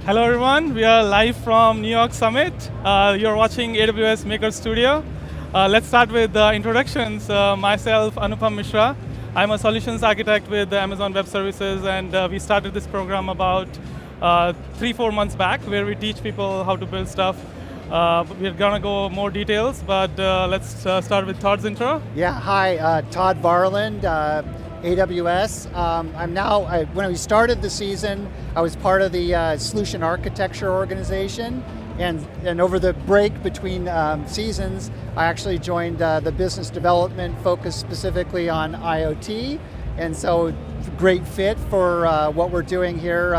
Hello everyone, we are live from New York Summit. You're watching AWS Maker Studio. Let's start with introductions. Myself, Anupam Mishra. I'm a solutions architect with Amazon Web Services, and we started this program about 3-4 months back, where we teach people how to build stuff. We're gonna go more details, but let's start with Todd's intro. Yeah, hi, Todd Varland, AWS. When we started the season, I was part of the solution architecture organization, and over the break between seasons, I actually joined the business development focused specifically on IoT, and so great fit for what we're doing here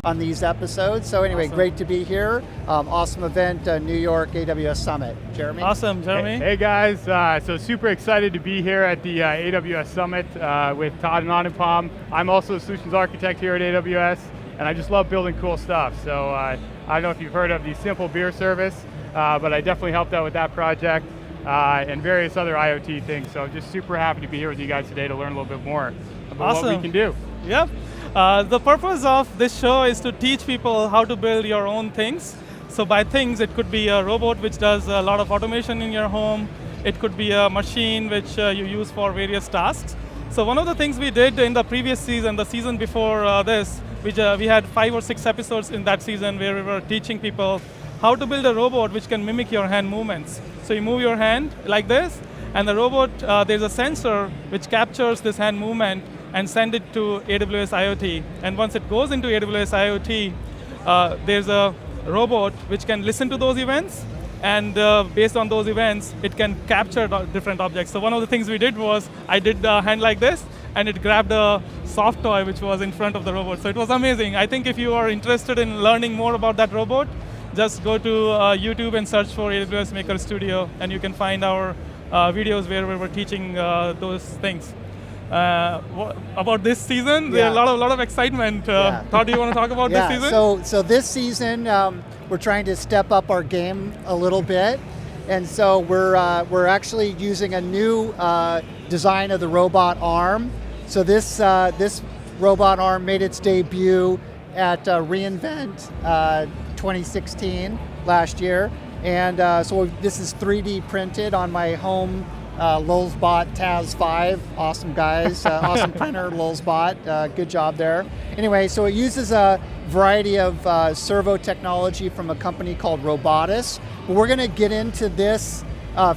on these episodes. So anyway, awesome. Great to be here. Awesome event, New York AWS Summit. Jeremy? Awesome, Jeremy. Hey guys, so super excited to be here at the AWS Summit with Todd and Anupam. I'm also a solutions architect here at AWS, and I just love building cool stuff. So I don't know if you've heard of the Simple Beer service, but I definitely helped out with that project and various other IoT things. So I'm just super happy to be here with you guys today to learn a little bit more about what we can do. Yep. The purpose of this show is to teach people how to build your own things. So by things, it could be a robot which does a lot of automation in your home. It could be a machine which you use for various tasks. So one of the things we did in the previous season, the season before this, which we had 5 or 6 episodes in that season where we were teaching people how to build a robot which can mimic your hand movements. So you move your hand like this, and the robot, there's a sensor which captures this hand movement and send it to AWS IoT. And once it goes into AWS IoT, there's a robot which can listen to those events, and based on those events, it can capture different objects. So one of the things we did was, I did the hand like this, and it grabbed a soft toy which was in front of the robot. So it was amazing. I think if you are interested in learning more about that robot, just go to YouTube and search for AWS Maker Studio, and you can find our videos where we were teaching those things. About this season, there's a lot of excitement. Todd, do you want to talk about this season? So this season, we're trying to step up our game a little bit, and so we're actually using a new design of the robot arm. So this robot arm made its debut at reInvent 2016 last year, and so this is 3D printed on my home Lulzbot Taz 5, awesome guys, awesome printer, Lulzbot, good job there. Anyway, so it uses a variety of servo technology from a company called Robotis. But we're going to get into this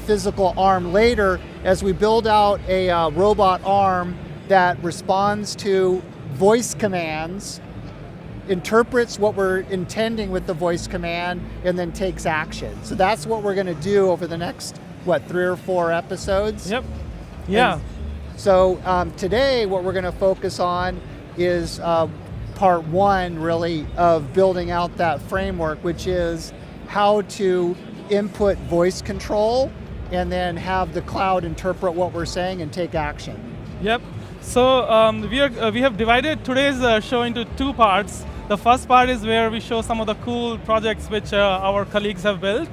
physical arm later as we build out a robot arm that responds to voice commands, interprets what we're intending with the voice command, and then takes action. So that's what we're going to do over the next 3 or 4 episodes? Yep. Yeah. And so today what we're going to focus on is part 1 really of building out that framework, which is how to input voice control and then have the cloud interpret what we're saying and take action. Yep. So we have divided today's show into 2 parts. The first part is where we show some of the cool projects which our colleagues have built,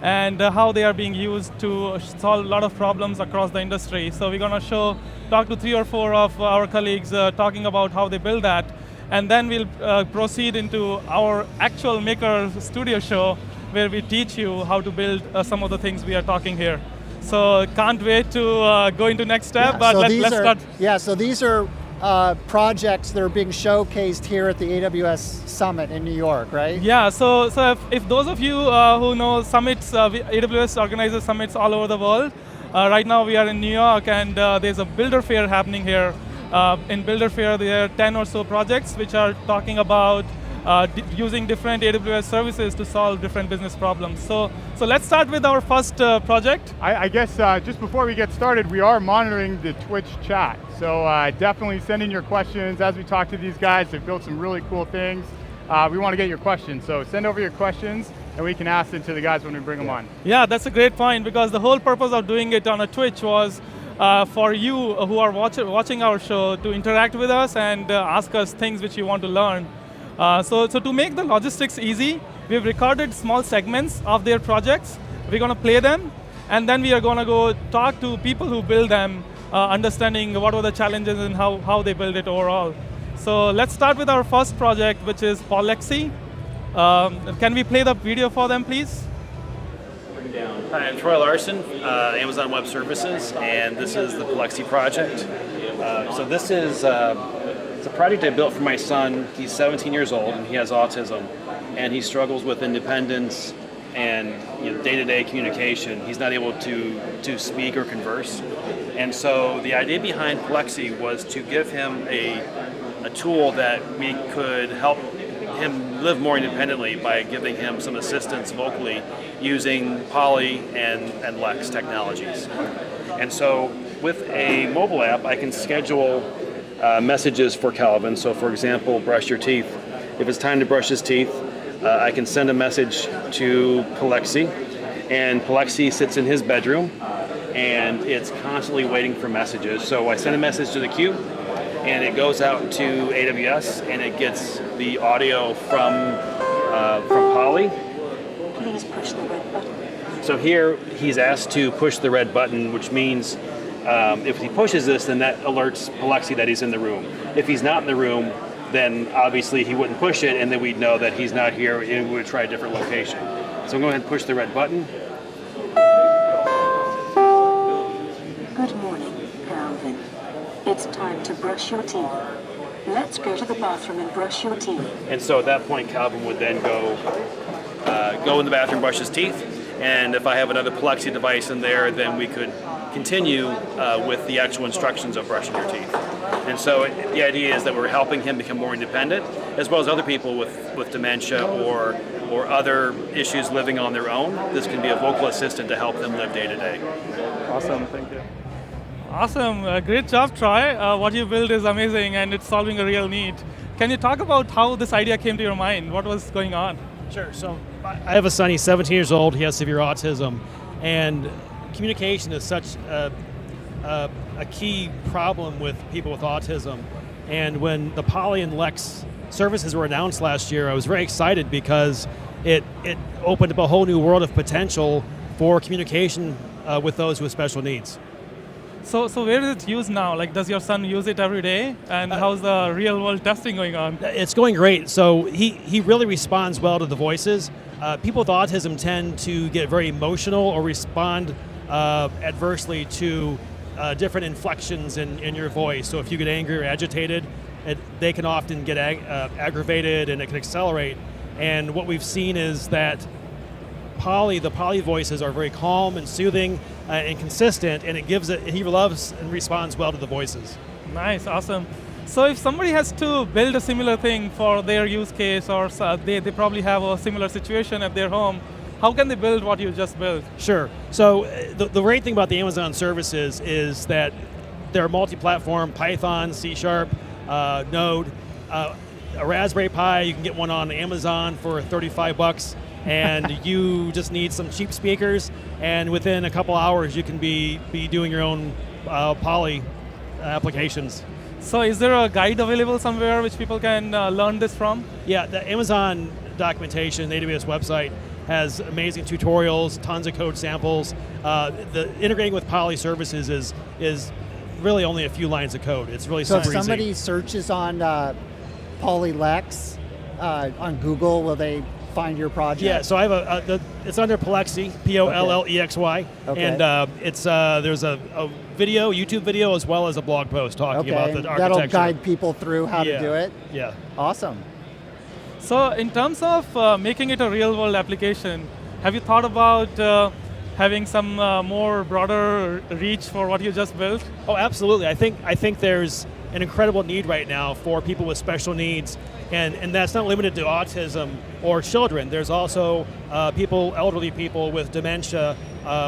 and how they are being used to solve a lot of problems across the industry. So we're going to talk to 3 or 4 of our colleagues talking about how they build that, and then we'll proceed into our actual Maker Studio show, where we teach you how to build some of the things we are talking here. So can't wait to go into next step, but let's start. Yeah, so these are projects that are being showcased here at the AWS Summit in New York, right? Yeah, so if those of you who know summits, AWS organizes summits all over the world. Right now we are in New York, and there's a Builder Fair happening here. In Builder Fair, there are 10 or so projects which are talking about using different AWS services to solve different business problems. So let's start with our first project. I guess just before we get started, we are monitoring the Twitch chat. So definitely send in your questions as we talk to these guys. They've built some really cool things. We want to get your questions, so send over your questions and we can ask them to the guys when we bring them on. Yeah, that's a great point, because the whole purpose of doing it on a Twitch was for you who are watching our show to interact with us and ask us things which you want to learn. So to make the logistics easy, we've recorded small segments of their projects. We're going to play them, and then we are going to go talk to people who build them, understanding what were the challenges and how they build it overall. So let's start with our first project, which is Polexy. Can we play the video for them, please? Hi, I'm Troy Larson, Amazon Web Services, and this is the Plexi project. So this is it's a project I built for my son. He's 17 years old and he has autism, and he struggles with independence and day-to-day communication. He's not able to speak or converse, and so the idea behind Plexi was to give him a tool that we could help him live more independently by giving him some assistance vocally using Poly and Lex technologies. And so with a mobile app, I can schedule messages for Calvin. So for example, brush your teeth. If it's time to brush his teeth, I can send a message to Plexi, and Plexi sits in his bedroom and it's constantly waiting for messages. So I send a message to the queue, and it goes out to AWS and it gets the audio from Poly. Please push the red button. So here he's asked to push the red button, which means if he pushes this, then that alerts Plexi that he's in the room. If he's not in the room, then obviously he wouldn't push it, and then we'd know that he's not here and we would try a different location. So I'm going to go ahead and push the red button. Good morning, Calvin. It's time to brush your teeth. Let's go to the bathroom and brush your teeth. And so at that point, Calvin would then go in the bathroom, brush his teeth, and if I have another Plexi device in there, then we could continue with the actual instructions of brushing your teeth. And so the idea is that we're helping him become more independent, as well as other people with dementia or other issues living on their own. This can be a vocal assistant to help them live day to day. Awesome, thank you. Awesome, great job, Troy. What you built is amazing and it's solving a real need. Can you talk about how this idea came to your mind? What was going on? Sure, so I have a son, he's 17 years old, he has severe autism, and communication is such a key problem with people with autism. And when the Poly and Lex services were announced last year, I was very excited because it opened up a whole new world of potential for communication with those with special needs. So where is it used now? Like, does your son use it every day? And how's the real world testing going on? It's going great. So he really responds well to the voices. People with autism tend to get very emotional or respond adversely to different inflections in your voice. So if you get angry or agitated, they can often get aggravated and it can accelerate. And what we've seen is that the Poly voices are very calm and soothing and consistent, and he loves and responds well to the voices. Nice, awesome. So if somebody has to build a similar thing for their use case, or they probably have a similar situation at their home, how can they build what you just built? Sure. So the great thing about the Amazon services is that they're multi-platform, Python, C#, Node, a Raspberry Pi. You can get one on Amazon for $35, and you just need some cheap speakers, and within a couple hours you can be doing your own Poly applications. So is there a guide available somewhere which people can learn this from? Yeah, the Amazon documentation, the AWS website, has amazing tutorials, tons of code samples. The integrating with Poly services is really only a few lines of code. It's really So super if somebody easy. searches on PolyLex on Google, will they find your project? Yeah, so I have it's under Plexi, Pollexy, Okay. and there's a video, YouTube video, as well as a blog post talking about the architecture. That'll guide people through how to do it? Yeah. Awesome. So in terms of making it a real world application, have you thought about having some more broader reach for what you just built? Oh, absolutely. I think there's an incredible need right now for people with special needs, and that's not limited to autism or children. There's also elderly people with dementia,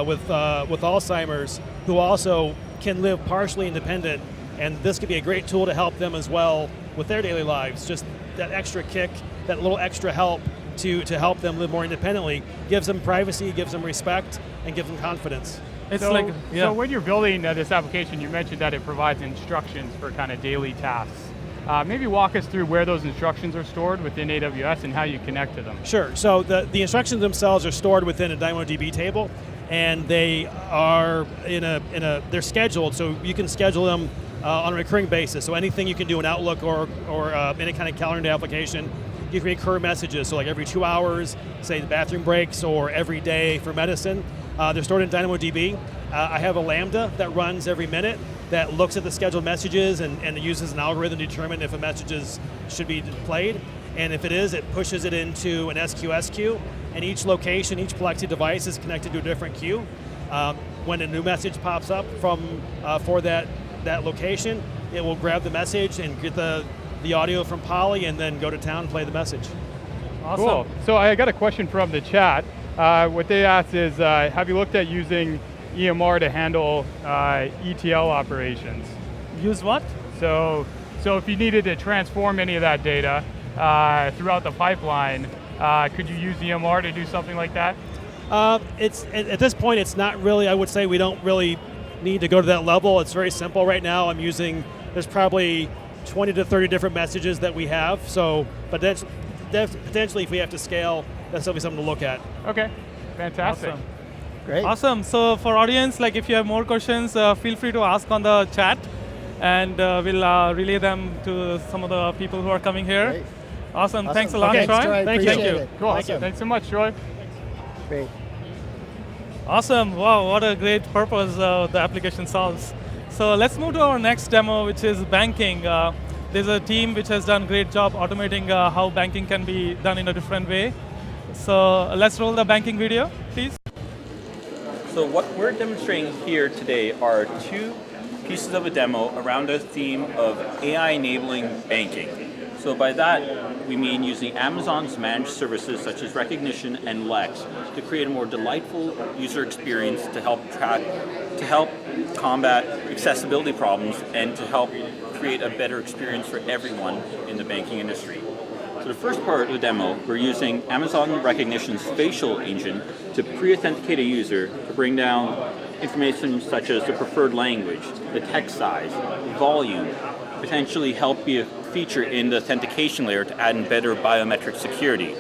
with Alzheimer's, who also can live partially independent, and this could be a great tool to help them as well with their daily lives. Just that extra kick, that little extra help to help them live more independently, gives them privacy, gives them respect, and gives them confidence. It's So when you're building this application, you mentioned that it provides instructions for kind of daily tasks. Maybe walk us through where those instructions are stored within AWS and how you connect to them. Sure. So the instructions themselves are stored within a DynamoDB table, and they are they're scheduled, so you can schedule them on a recurring basis. So anything you can do in Outlook or any kind of calendar application, you create current messages, so like every 2 hours, say the bathroom breaks, or every day for medicine. They're stored in DynamoDB. I have a Lambda that runs every minute that looks at the scheduled messages and uses an algorithm to determine if a message should be played. And if it is, it pushes it into an SQS queue. And each location, each Plexi device is connected to a different queue. When a new message pops up for that location, it will grab the message and get the audio from Polly and then go to town and play the message. Awesome. Cool. So I got a question from the chat. What they asked is, have you looked at using EMR to handle ETL operations? Use what? So if you needed to transform any of that data throughout the pipeline, could you use EMR to do something like that? At this point, it's not really, I would say we don't really need to go to that level. It's very simple right now. There's probably 20 to 30 different messages that we have. But that's potentially, if we have to scale, that's something to look at. Okay, fantastic. Awesome. Great. Awesome. So for audience, like if you have more questions, feel free to ask on the chat, and we'll relay them to some of the people who are coming here. Great. Awesome. Awesome. Thanks a lot, Okay, Troy. Troy. Thank you. Appreciate it. Cool. Awesome. Thanks so much, Troy. Great. Awesome. Wow, what a great purpose the application solves. So let's move to our next demo, which is banking. There's a team which has done a great job automating how banking can be done in a different way. So let's roll the banking video, please. So what we're demonstrating here today are two pieces of a demo around the theme of AI enabling banking. So by that, we mean using Amazon's managed services such as Recognition and Lex to create a more delightful user experience to help combat accessibility problems and to help create a better experience for everyone in the banking industry. So the first part of the demo, we're using Amazon Recognition's facial engine to pre-authenticate a user to bring down information such as the preferred language, the text size, volume, potentially help be a feature in the authentication layer to add in better biometric security.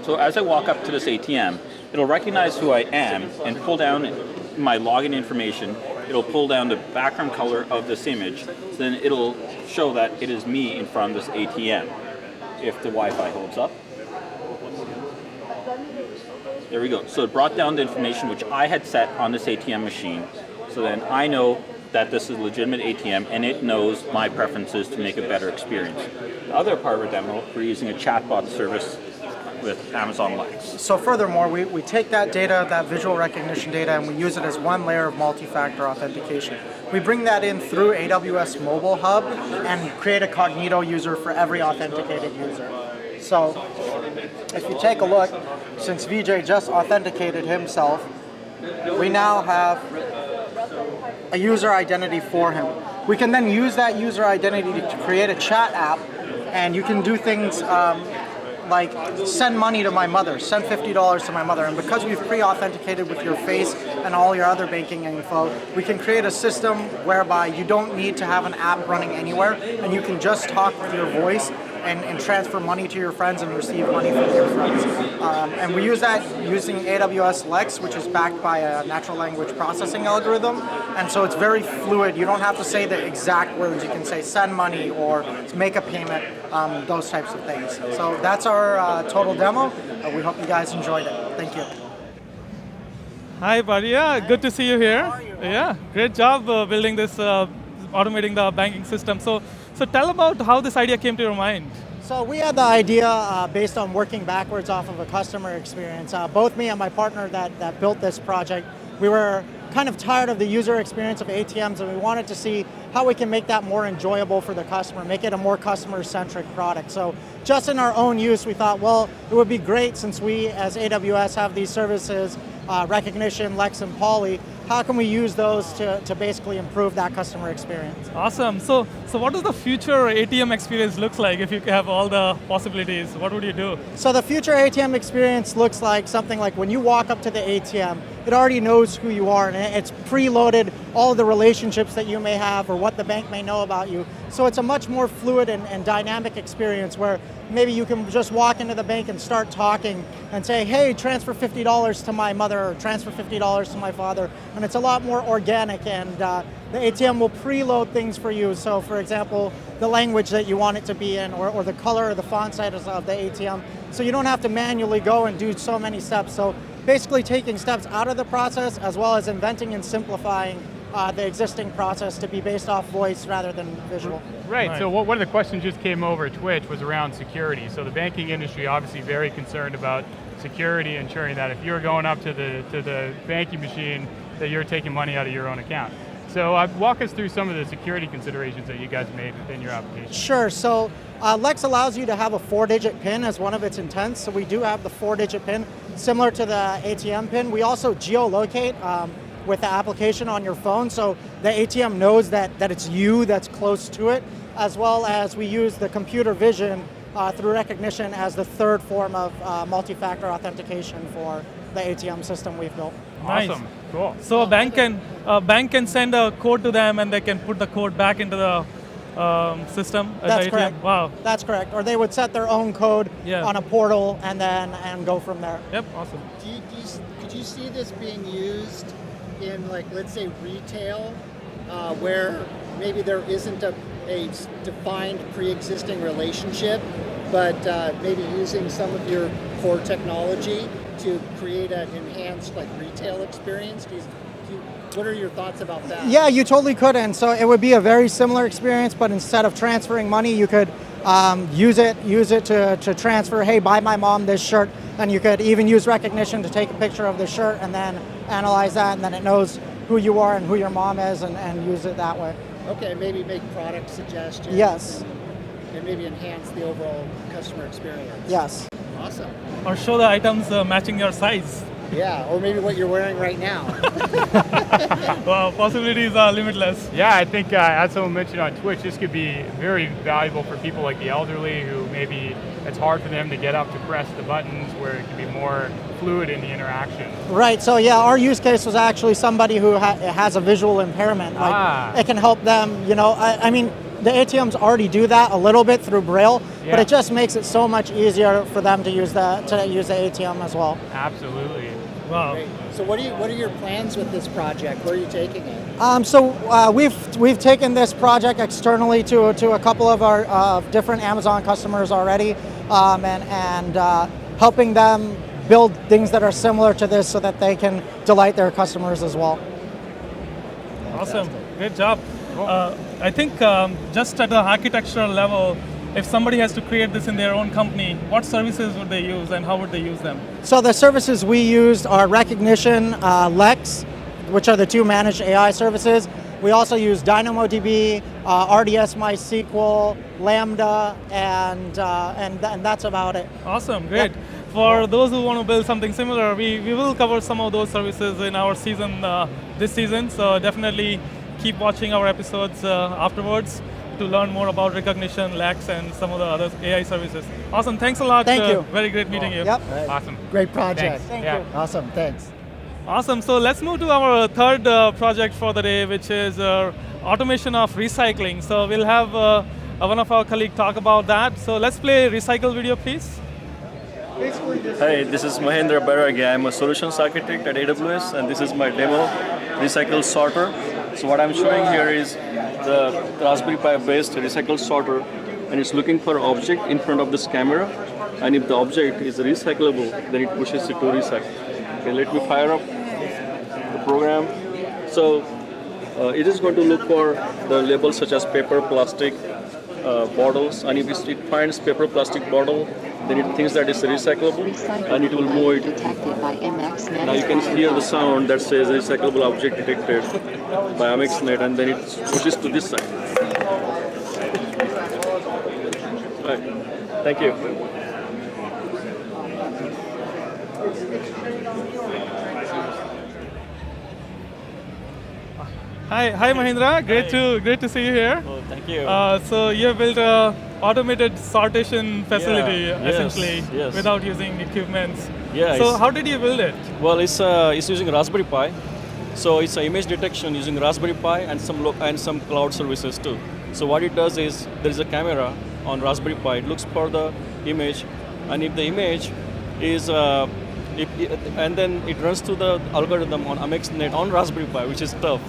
So as I walk up to this ATM, it'll recognize who I am and pull down my login information. It'll pull down the background color of this image, so then it'll show that it is me in front of this ATM. If the Wi-Fi holds up. There we go. So it brought down the information which I had set on this ATM machine. So then I know that this is a legitimate ATM and it knows my preferences to make a better experience. The other part of our demo, we're using a chatbot service with Amazon Lex. So furthermore, we take that data, that visual recognition data, and we use it as one layer of multi-factor authentication. We bring that in through AWS Mobile Hub and create a Cognito user for every authenticated user. So if you take a look, since VJ just authenticated himself, we now have a user identity for him. We can then use that user identity to create a chat app, and you can do things like send money to my mother, send $50 to my mother. And because we've pre-authenticated with your face and all your other banking info, we can create a system whereby you don't need to have an app running anywhere, and you can just talk with your voice and transfer money to your friends and receive money from your friends. And we use that using AWS Lex, which is backed by a natural language processing algorithm. And so it's very fluid. You don't have to say the exact words. You can say send money or make a payment, those types of things. So that's our total demo. We hope you guys enjoyed it. Thank you. Hi, buddy. Yeah, good to see you here. How are you? Yeah, great job building this, automating the banking system. So tell about how this idea came to your mind. So we had the idea based on working backwards off of a customer experience. Both me and my partner that built this project, we were kind of tired of the user experience of ATMs, and we wanted to see how we can make that more enjoyable for the customer, make it a more customer-centric product. So just in our own use, we thought, well, it would be great since we as AWS have these services, Recognition, Lex, and Poly, how can we use those to basically improve that customer experience? Awesome. So what does the future ATM experience looks like if you have all the possibilities? What would you do? So the future ATM experience looks like something like when you walk up to the ATM, it already knows who you are, and it's preloaded all of the relationships that you may have or what the bank may know about you. So it's a much more fluid and dynamic experience where maybe you can just walk into the bank and start talking and say, hey, transfer $50 to my mother or transfer $50 to my father. And it's a lot more organic and the ATM will preload things for you. So for example, the language that you want it to be in, or the color or the font size of the ATM. So you don't have to manually go and do so many steps. So basically taking steps out of the process, as well as inventing and simplifying the existing process to be based off voice rather than visual. Right, so one of the questions just came over at Twitch was around security. So the banking industry obviously very concerned about security, ensuring that if you're going up to the banking machine, that you're taking money out of your own account. So walk us through some of the security considerations that you guys made within your application. Sure, so Lex allows you to have a 4-digit PIN as one of its intents. So we do have the 4-digit PIN, similar to the ATM PIN. We also geolocate with the application on your phone, so the ATM knows that it's you that's close to it, as well as we use the computer vision through recognition as the third form of multi-factor authentication for the ATM system we've built. Nice. Awesome, cool. So a bank can send a code to them and they can put the code back into the system at That's the ATM. correct. Wow. That's correct. Or they would set their own code on a portal and go from there. Yep, awesome. Could you see this being used in, like, let's say retail, where maybe there isn't a defined pre-existing relationship, but maybe using some of your core technology to create an enhanced retail experience? What are your thoughts about that? Yeah, you totally could, and so it would be a very similar experience, but instead of transferring money, you could use it to transfer, hey, buy my mom this shirt, and you could even use recognition to take a picture of the shirt and then analyze that, and then it knows who you are and who your mom is, and use it that way. Okay, maybe make product suggestions. Yes. And maybe enhance the overall customer experience. Yes. Awesome. Or show the items matching your size. Yeah, or maybe what you're wearing right now. Wow, possibilities are limitless. Yeah, I think as someone mentioned on Twitch, this could be very valuable for people like the elderly who maybe it's hard for them to get up to press the buttons, where it can be more fluid in the interaction. Right, so yeah, our use case was actually somebody who has a visual impairment. It can help them, I mean, the ATMs already do that a little bit through Braille, but it just makes it so much easier for them to use the ATM as well. Absolutely. Wow. Great. So what are your plans with this project? Where are you taking it? So we've taken this project externally to a couple of our different Amazon customers already, and helping them build things that are similar to this so that they can delight their customers as well. Awesome. Great job. I think just at the architectural level, if somebody has to create this in their own company, what services would they use and how would they use them? So the services we used are Recognition, Lex, which are the two managed AI services. We also use DynamoDB, RDS MySQL, Lambda, and that's about it. Awesome, great. Yep. For those who want to build something similar, we will cover some of those services in our season, this season, so definitely keep watching our episodes afterwards to learn more about Recognition, Lex, and some of the other AI services. Awesome, thanks a lot. Thank you. Very great meeting you. Yep. Awesome. Great project. Thank you. Awesome, thanks. Awesome, so let's move to our third project for the day, which is automation of recycling. So we'll have one of our colleagues talk about that. So let's play a recycle video, please. Hi, this is Mahendra Baragi. I'm a solutions architect at AWS, and this is my demo, Recycle Sorter. So what I'm showing here is the Raspberry Pi based recycle sorter, and it's looking for an object in front of this camera, and if the object is recyclable, then it pushes it to recycle. Okay, let me fire up the program. So it is going to look for the labels such as paper, plastic, bottles, and if it finds paper, plastic bottle, then it thinks that it's recyclable, and it will move it. Now you can hear the sound that says recyclable object detected by AmexNet, and then it pushes to this side. Right. Thank you. Hi Mahendra, great to see you here. Oh, thank you. So you have built a automated sortation facility, essentially, without using equipment. Yeah. So how did you build it? Well, it's using Raspberry Pi. So it's an image detection using Raspberry Pi and some cloud services too. So what it does is there is a camera on Raspberry Pi. It looks for the image, and if the image is and then it runs through the algorithm on AmexNet on Raspberry Pi, which is tough.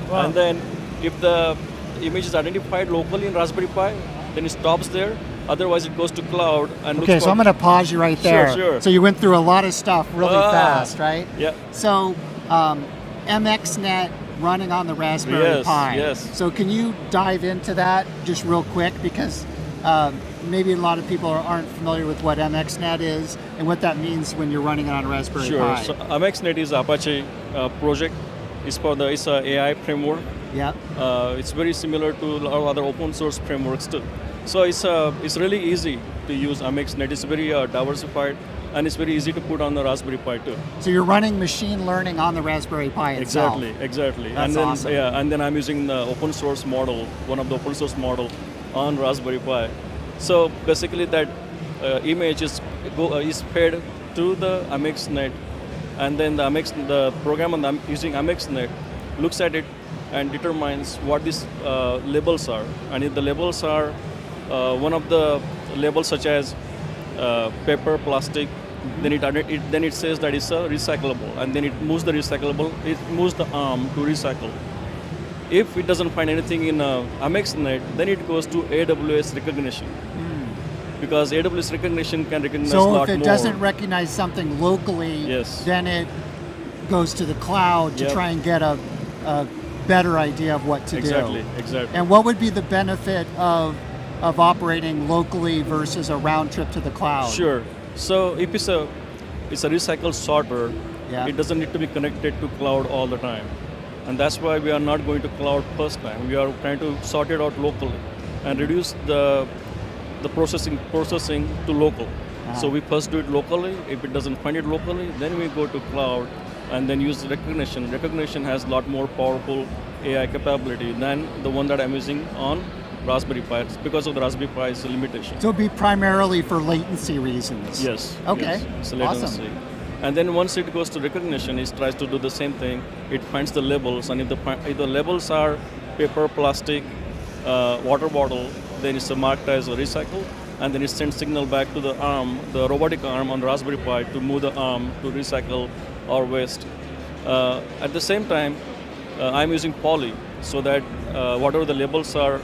Wow. And then If the image is identified locally in Raspberry Pi, then it stops there. Otherwise, it goes to cloud and looks Okay, for... so I'm going to pause you right there. Sure. So you went through a lot of stuff really fast, right? Yeah. So MXNet running on the Raspberry Pi. Yes. So can you dive into that just real quick? Because maybe a lot of people aren't familiar with what MXNet is and what that means when you're running it on a Raspberry Pi. So MXNet is Apache project. It's a AI framework. Yeah. It's very similar to a lot of other open source frameworks too. So it's really easy to use MXNet. It's very diversified, and it's very easy to put on the Raspberry Pi too. So you're running machine learning on the Raspberry Pi itself. Exactly. That's and then, awesome. And then I'm using the open source model, one of the open source model on Raspberry Pi. So basically that image is fed to the MXNet, and then the program using MXNet looks at it and determines what these labels are. And if the labels are one of the labels such as paper, plastic, then it says that it's a recyclable, and then it moves the arm to recycle. If it doesn't find anything in MXNet, then it goes to AWS recognition. Because AWS recognition can recognize a lot more. So if it doesn't recognize something locally, then it goes to the cloud to try and get a better idea of what to do. Exactly. And what would be the benefit of operating locally versus a round trip to the cloud? Sure. So if it's a recycle sorter, it doesn't need to be connected to cloud all the time. And that's why we are not going to cloud first time. We are trying to sort it out locally and reduce the processing to local. So we first do it locally. If it doesn't find it locally, then we go to cloud and then use recognition. Recognition has a lot more powerful AI capability than the one that I'm using on Raspberry Pi because of the Raspberry Pi's limitation. So it'd be primarily for latency reasons? Yes. Okay, yes. It's latency. Awesome. And then once it goes to recognition, it tries to do the same thing. It finds the labels, and if the labels are paper, plastic, water bottle, then it's marked as a recycle, and then it sends signal back to the arm, the robotic arm on Raspberry Pi to move the arm to recycle or waste. At the same time, I'm using Poly so that whatever the labels are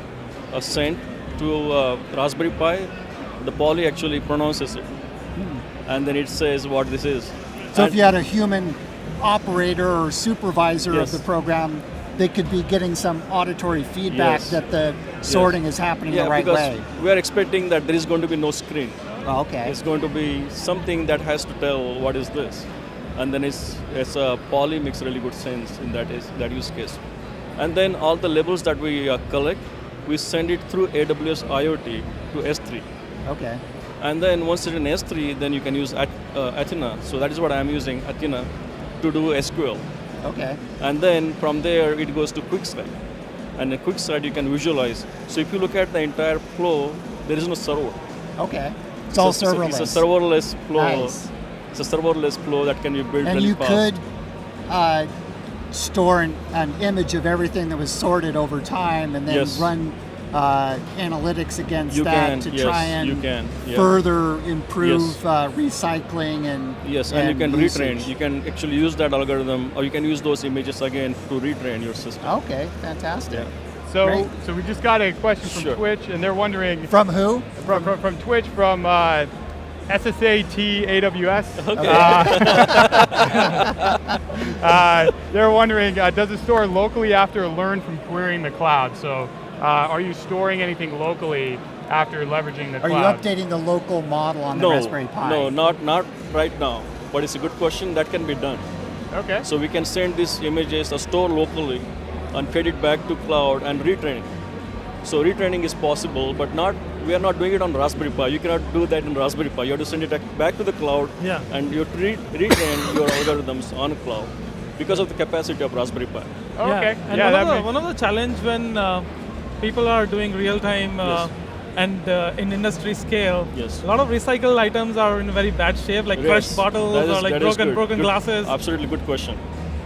sent to Raspberry Pi, the Poly actually pronounces it. And then it says what this is. So if you had a human operator or supervisor of the program, they could be getting some auditory feedback that the sorting is happening the right way. We are expecting that there is going to be no screen. Oh, okay. It's going to be something that has to tell what is this. And then it's Poly makes really good sense in that use case. And then all the labels that we collect, we send it through AWS IoT to S3. Okay. And then once it's in S3, then you can use Athena. So that is what I'm using, Athena, to do SQL. Okay. And then from there, it goes to QuickSight. And in QuickSight, you can visualize. So if you look at the entire flow, there is no server. Okay. It's all serverless. It's a serverless flow. Nice. It's a serverless flow that can be built and really fast. And you could store an image of everything that was sorted over time and then run analytics against try and further improve recycling and and you can retrain. You can actually use that algorithm, or you can use those images again to retrain your system. Okay, fantastic. Yeah. So we just got a question from Twitch, and they're wondering from who? From Twitch, from SSAT AWS. Okay. They're wondering, does it store locally after learn from querying the cloud? So are you storing anything locally after leveraging the cloud? Are you updating the local model on the Raspberry Pi? No, not right now. But it's a good question. That can be done. Okay. So we can send these images or store locally and feed it back to cloud and retrain it. So retraining is possible, but we are not doing it on Raspberry Pi. You cannot do that in Raspberry Pi. You have to send it back to the cloud, and you retrain your algorithms on cloud because of the capacity of Raspberry Pi. Okay. And one of the challenge when people are doing real time and in industry scale, a lot of recycled items are in very bad shape, like crushed bottles or like broken glasses. Absolutely good question,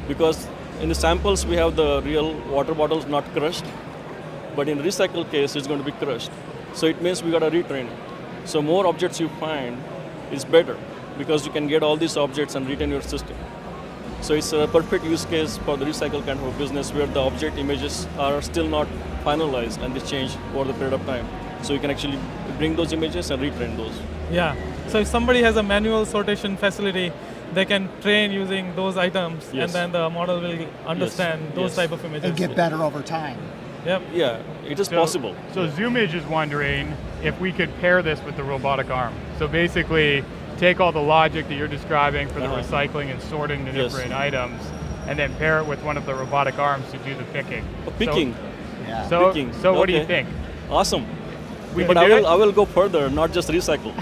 because in the samples we have the real water bottles not crushed, but in recycle case it's going to be crushed. So it means we got to retrain it. So more objects you find is better, because you can get all these objects and retain your system. So it's a perfect use case for the recycle kind of a business where the object images are still not finalized and they change over the period of time. So you can actually bring those images and retrain those. Yeah. So if somebody has a manual sortation facility, they can train using those items, Yes. and then the model will understand those Yes. type of images. And get better over time. Yep. Yeah, it is possible. So Zoomage is wondering if we could pair this with the robotic arm. So basically, take all the logic that you're describing for the recycling and sorting the Yes. different items, and then pair it with one of the robotic arms to do the picking. Picking. Yeah. So, Picking. so what do you Okay. think? Awesome. We But can do it? I will go further, not just recycle.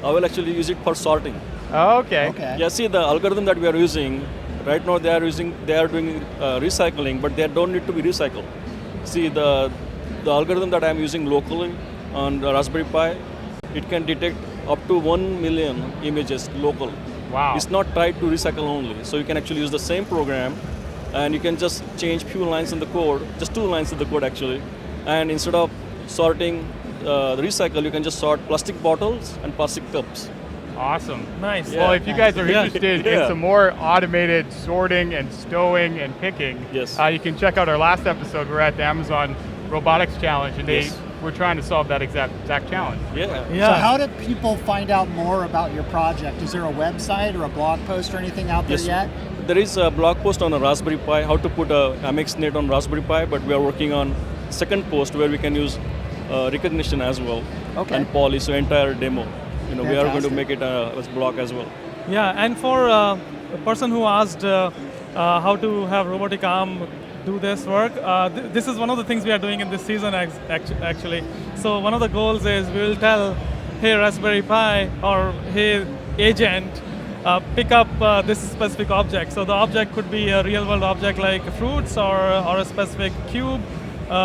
I will actually use it for sorting. Oh, okay. Okay. Yeah, see the algorithm that we are using, right now they are doing recycling, but they don't need to be recycled. See the algorithm that I am using locally on the Raspberry Pi, it can detect up to 1 million images locally. Wow. It's not tied to recycle only. So you can actually use the same program and you can just change few lines in the code, just 2 lines in the code actually. And instead of sorting the recycle, you can just sort plastic bottles and plastic cups. Awesome. Nice. Well, if you guys are Yeah. interested in Yeah. some more automated sorting and stowing and picking, Yes. you can check out our last episode. We're at the Amazon Robotics Challenge, and they Yes. were trying to solve that exact challenge. Yeah. Yeah. So how do people find out more about your project? Is there a website or a blog post or anything out there Yes. yet? There is a blog post on a Raspberry Pi, how to put a AmexNet on Raspberry Pi, but we are working on second post where we can use recognition as well. Okay. And Poly, so entire demo. We are going to Fantastic. make it as blog as well. Yeah, and for a person who asked how to have robotic arm do this work, this is one of the things we are doing in this season actually. So one of the goals is we will tell, hey Raspberry Pi or hey agent, pick up this specific object. So the object could be a real world object like fruits or a specific cube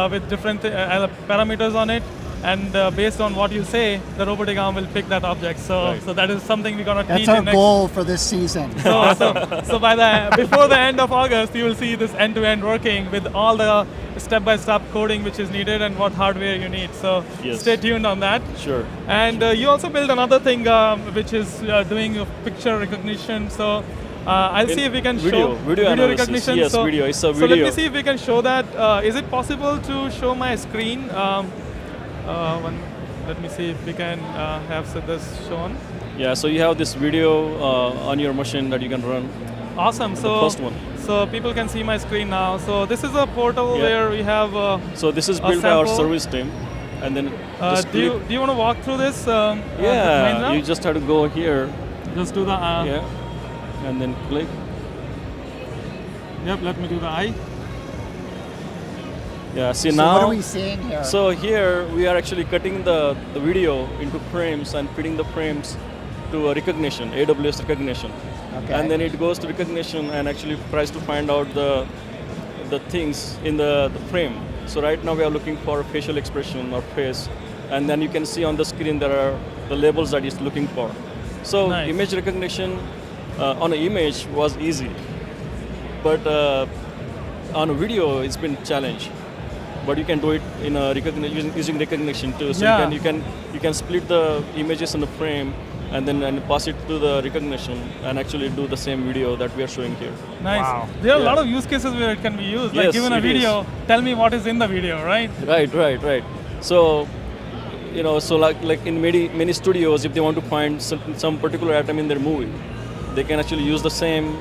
with different parameters on it. And based on what you say, the robotic arm will pick that object. So, so that is something we're gonna teach. That's our in next. goal for this season. So by before the end of August, you will see this end-to-end working with all the step-by-step coding which is needed and what hardware you need. So Yes. stay tuned on that. Sure. And you also built another thing which is doing picture recognition. So I'll see if we can show video analysis. recognition. Yes, so, video. It's a So let video. me see if we can show that. Is it possible to show my screen? Let me see if we can have this shown. Yeah, so you have this video on your machine that you can run. Awesome. So first one. So people can see my screen now. So this is a portal where we have. So this is a built by our sample. service team, and then just do click. you want to walk through this? Yeah, Mahindra? you just have to go here. Just do the. Yeah, and then click. Yep. Let me do the eye. Yeah, see So now. what are we seeing here? So here we are actually cutting the video into frames and feeding the frames to a recognition, AWS recognition. Okay. And then it goes to recognition and actually tries to find out the things in the frame. So right now we are looking for facial expression or face, and then you can see on the screen there are the labels that it's looking for. So Nice. image recognition on an image was easy, but on a video it's been a challenge. But you can do it in a using recognition too. So Yeah. you can split the images in the frame and then pass it to the recognition and actually do the same video that we are showing here. Nice. Wow. There are a Yeah. lot of use cases where it can be used. Like Yes, given a it is. video, tell me what is in the video, right? Right. So, so like in many studios, if they want to find some particular item in their movie, they can actually use the same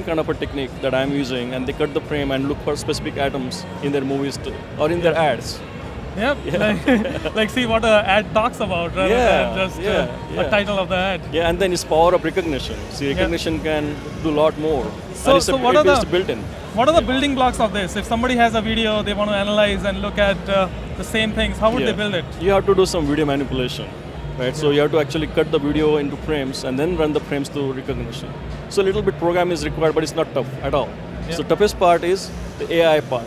kind of a technique that I'm using, and they cut the frame and look for specific items in their movies too, or in their ads. Yep. Yeah. Like see what an ad talks about rather than just a title of the ad. Yeah, and then it's power of recognition. See, recognition can do a lot more. So- and it's so what are the- built-in. What are the building blocks of this? If somebody has a video, they want to analyze and look at the same things, how would they build it? You have to do some video manipulation, right? So you have to actually cut the video into frames and then run the frames to recognition. So a little bit program is required, but it's not tough at all. Yeah. So toughest part is the AI part,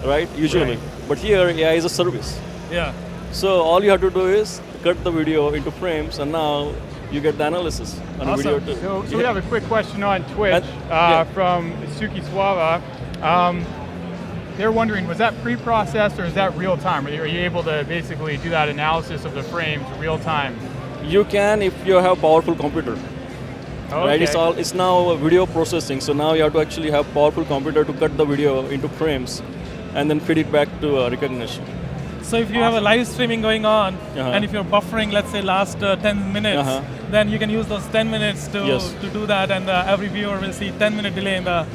right? Usually. But here AI is a service. Yeah. So all you have to do is cut the video into frames, and now you get the analysis on a video Awesome. too. So we have a quick question on Twitch from Suki Swava. They're wondering, was that pre-processed or is that real time? Are you able to basically do that analysis of the frames real time? You can if you have powerful computer. right? It's now video processing. So now you have to actually have powerful computer to cut the video into frames, and then feed it back to recognition. So if you have a live streaming going on, and if you're buffering, let's say last 10 minutes, then you can use those 10 minutes to do that, and every viewer will see 10-minute delay in the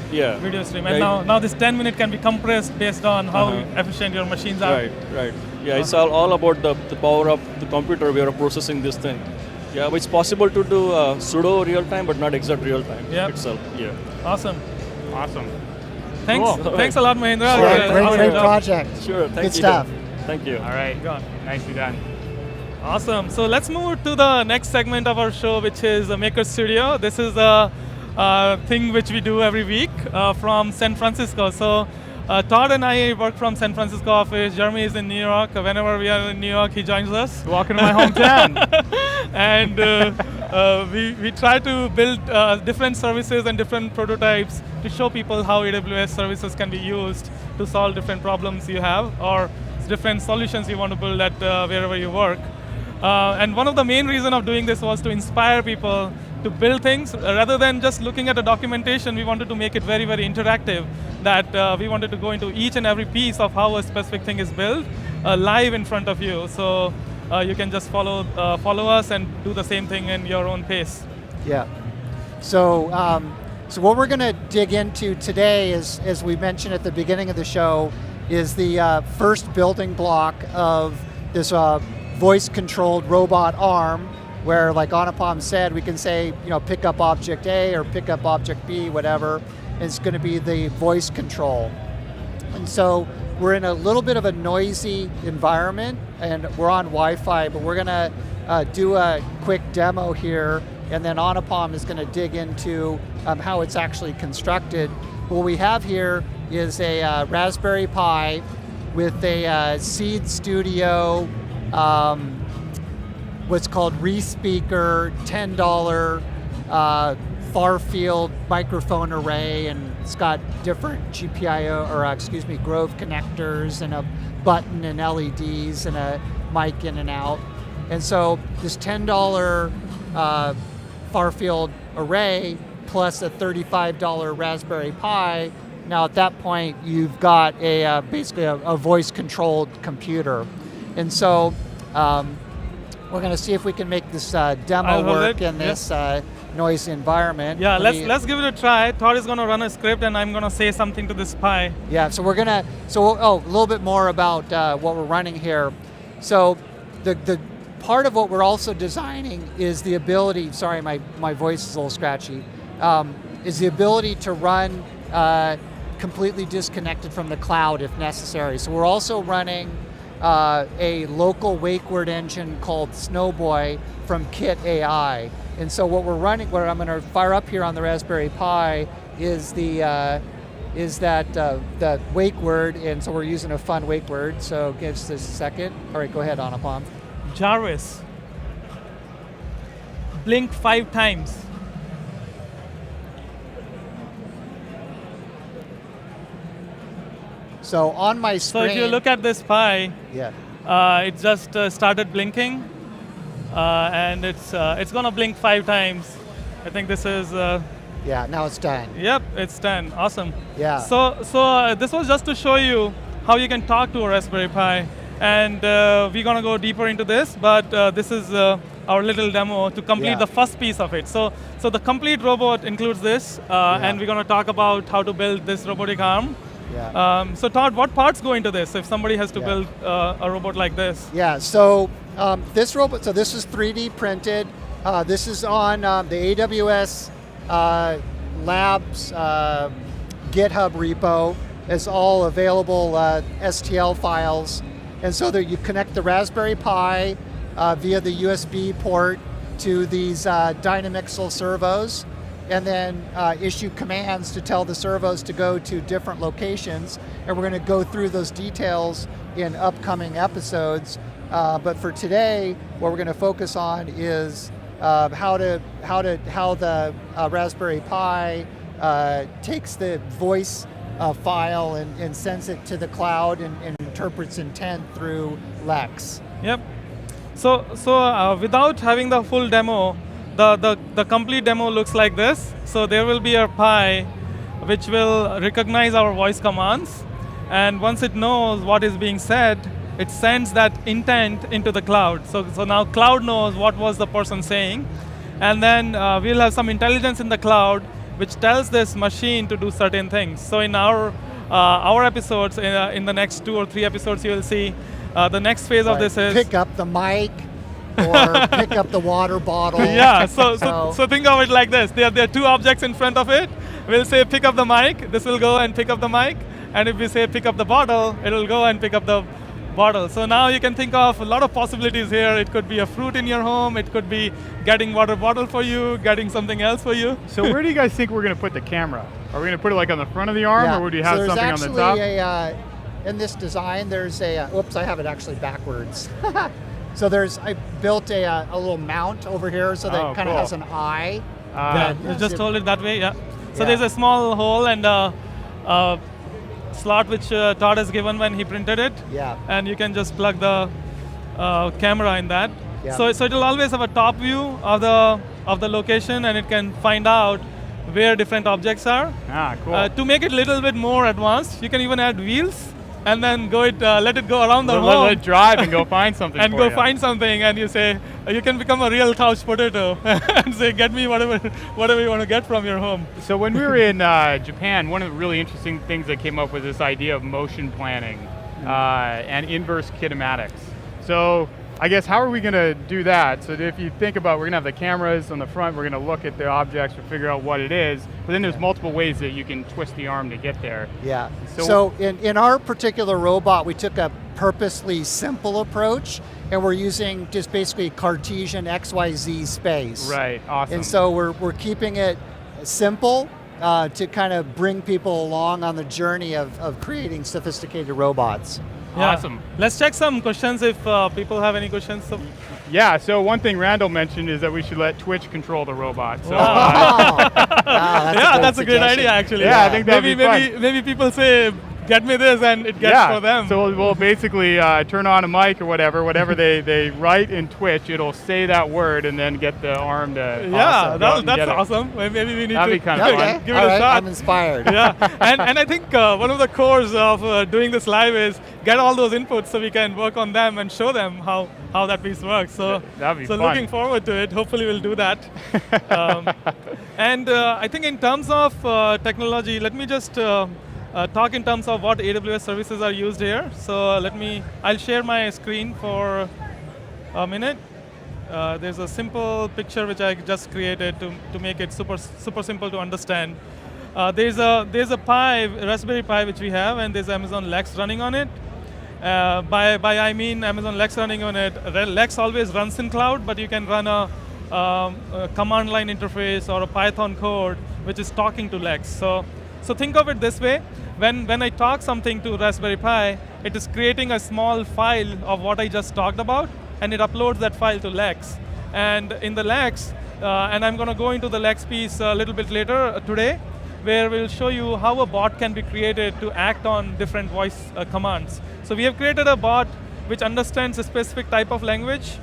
video stream. And now this 10-minute can be compressed based on how efficient your machines are. Right. Yeah, it's all about the power of the computer we are processing this thing. Yeah, it's possible to do pseudo real time, but not exact real time itself. Yeah. Awesome. Thanks. Cool. Thanks a lot, Mahendra. Great project. Sure. Thank you. Good stuff. Thank you. All right. Nicely done. Awesome. So let's move to the next segment of our show, which is the Maker Studio. This is a thing which we do every week from San Francisco. So Todd and I work from San Francisco office. Jeremy is in New York. Whenever we are in New York, he joins us. Welcome to my hometown. And we try to build different services and different prototypes to show people how AWS services can be used to solve different problems you have, or different solutions you want to build at wherever you work. And one of the main reasons of doing this was to inspire people to build things. Rather than just looking at the documentation, we wanted to make it very, very interactive, that we wanted to go into each and every piece of how a specific thing is built live in front of you. So you can just follow us and do the same thing in your own pace. Yeah. So what we're going to dig into today is, as we mentioned at the beginning of the show, is the first building block of this voice-controlled robot arm, where, like Anupam said, we can say, pick up object A or pick up object B, whatever. And it's going to be the voice control. And so we're in a little bit of a noisy environment, and we're on Wi-Fi, but we're going to do a quick demo here, and then Anupam is going to dig into how it's actually constructed. What we have here is a Raspberry Pi with a Seed Studio, what's called ReSpeaker, $10 far field microphone array, and it's got different GPIO, or Grove connectors, and a button and LEDs and a mic in and out. And so this $10 far field array plus a $35 Raspberry Pi, now at that point you've got a basically a voice-controlled computer. And so we're going to see if we can make this demo work in this noisy environment. Yeah, let's give it a try. Todd is going to run a script, and I'm going to say something to this Pi. Yeah, so we're going to, a little bit more about what we're running here. So the part of what we're also designing is the ability, sorry, my voice is a little scratchy, is the ability to run completely disconnected from the cloud if necessary. So we're also running a local wake word engine called Snowboy from Kit AI. And so what we're running, what I'm going to fire up here on the Raspberry Pi is that wake word, and so we're using a fun wake word. So give us a second. All right, go ahead, Anupam. Jarvis, blink 5 times. So on my screen. So if you look at this Pi, it just started blinking, and it's going to blink 5 times. I think this is. Yeah, now it's done. Yep, it's done. Awesome. Yeah. So this was just to show you how you can talk to a Raspberry Pi, and we're going to go deeper into this, but this is our little demo to complete the first piece of it. So the complete robot includes this, and we're going to talk about how to build this robotic arm. Yeah. So Todd, what parts go into this if somebody has to build a robot like this? Yeah, so this robot, so this is 3D printed. This is on the AWS Labs GitHub repo. It's all available STL files. And so that you connect the Raspberry Pi via the USB port to these Dynamixel servos, and then issue commands to tell the servos to go to different locations. And we're going to go through those details in upcoming episodes. But for today, what we're going to focus on is how the Raspberry Pi takes the voice file and sends it to the cloud and interprets intent through Lex. Yep. So without having the full demo, the complete demo looks like this. So there will be a Pi which will recognize our voice commands. And once it knows what is being said, it sends that intent into the cloud. So now cloud knows what was the person saying. And then we'll have some intelligence in the cloud which tells this machine to do certain things. So in our episodes, in the next 2 or 3 episodes, you will see the next phase of this is pick up the mic or pick up the water bottle. Yeah, so think of it like this. There are 2 objects in front of it. We'll say pick up the mic. This will go and pick up the mic. And if we say pick up the bottle, it will go and pick up the bottle. So now you can think of a lot of possibilities here. It could be a fruit in your home. It could be getting water bottle for you, getting something else for you. So where do you guys think we're going to put the camera? Are we going to put it like on the front of the arm, or would you have something on the top? In this design, there's a, oops, I have it actually backwards. So I built a little mount over here so that it kind of has an eye. You just hold it that way, yeah. So there's a small hole and a slot which Todd has given when he printed it. Yeah. And you can just plug the camera in that. Yeah. So it'll always have a top view of the location, and it can find out where different objects are. Cool. To make it a little bit more advanced, you can even add wheels and then let it go around the home. Let it drive and go find something and go find something, and you say, you can become a real couch potato and say, get me whatever you want to get from your home. So when we were in Japan, one of the really interesting things that came up was this idea of motion planning and inverse kinematics. So I guess how are we going to do that? So if you think about, we're going to have the cameras on the front, we're going to look at the objects to figure out what it is, but then there's multiple ways that you can twist the arm to get there. Yeah, so in our particular robot, we took a purposely simple approach, and we're using just basically Cartesian XYZ space. Right, awesome. And so we're keeping it simple to kind of bring people along on the journey of creating sophisticated robots. Yeah. Awesome. Let's check some questions if people have any questions. Yeah, so one thing Randall mentioned is that we should let Twitch control the robot. So, that's a great idea, actually. Yeah, I think that'd be fun. Maybe people say, get me this, and it gets for them. So we'll basically turn on a mic or whatever they write in Twitch, it'll say that word and then get the arm to. Yeah, that's awesome. Maybe we need That'd to be kind of fun. give it a shot. I'm inspired. Yeah, and I think one of the cores of doing this live is get all those inputs so we can work on them and show them how that piece works. So that'd be fun. Looking forward to it. Hopefully we'll do that. And I think in terms of technology, let me just talk in terms of what AWS services are used here. So I'll share my screen for a minute. There's a simple picture which I just created to make it super simple to understand. There's a Pi, Raspberry Pi which we have, and there's Amazon Lex running on it. By I mean Amazon Lex running on it. Lex always runs in cloud, but you can run a command line interface or a Python code which is talking to Lex. So think of it this way. When I talk something to Raspberry Pi, it is creating a small file of what I just talked about, and it uploads that file to Lex. And in the Lex, and I'm going to go into the Lex piece a little bit later today, where we'll show you how a bot can be created to act on different voice commands. So we have created a bot which understands a specific type of language,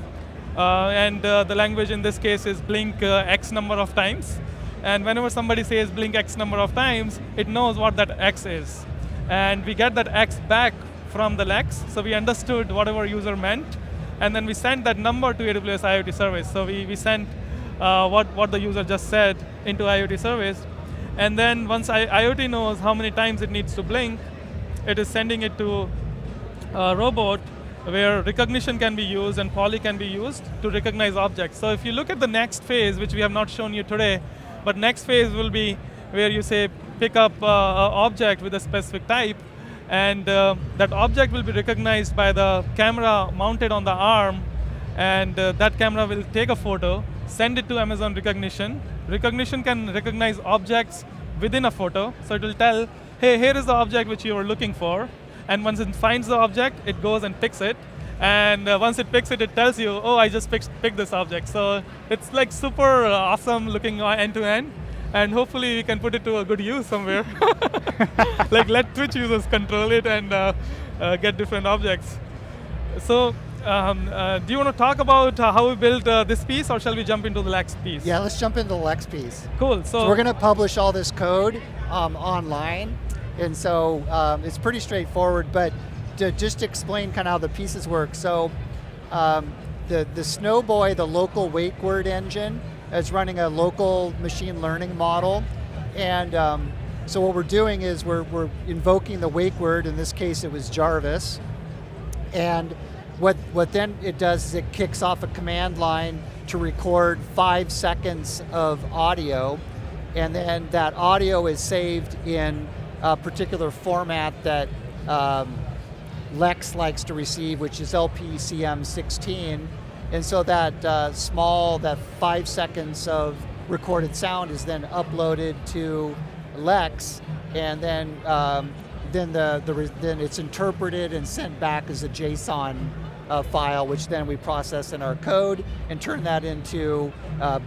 and the language in this case is blink X number of times. And whenever somebody says blink X number of times, it knows what that X is. And we get that X back from the Lex, so we understood whatever user meant, and then we sent that number to AWS IoT service. So we sent what the user just said into IoT service, and then once IoT knows how many times it needs to blink, it is sending it to a robot where recognition can be used and poly can be used to recognize objects. So if you look at the next phase, which we have not shown you today, but next phase will be where you say pick up an object with a specific type, and that object will be recognized by the camera mounted on the arm, and that camera will take a photo, send it to Amazon Recognition. Recognition can recognize objects within a photo, so it will tell, hey, here is the object which you were looking for, and once it finds the object, it goes and picks it. And once it picks it, it tells you, oh, I just picked this object. So it's like super awesome looking end to end. And hopefully we can put it to a good use somewhere. Like let Twitch users control it and get different objects. So Do you want to talk about how we built this piece, or shall we jump into the Lex piece? Yeah, let's jump into the Lex piece. Cool. So we're going to publish all this code online, and so it's pretty straightforward. But to just explain kind of how the pieces work. So the Snowboy, the local wake word engine, is running a local machine learning model, and so what we're doing is we're invoking the wake word. In this case, it was Jarvis, and what then it does is it kicks off a command line to record 5 seconds of audio, and then that audio is saved in a particular format that Lex likes to receive, which is LPCM16. And so that 5 seconds of recorded sound is then uploaded to Lex, and then then it's interpreted and sent back as a JSON file, which then we process in our code and turn that into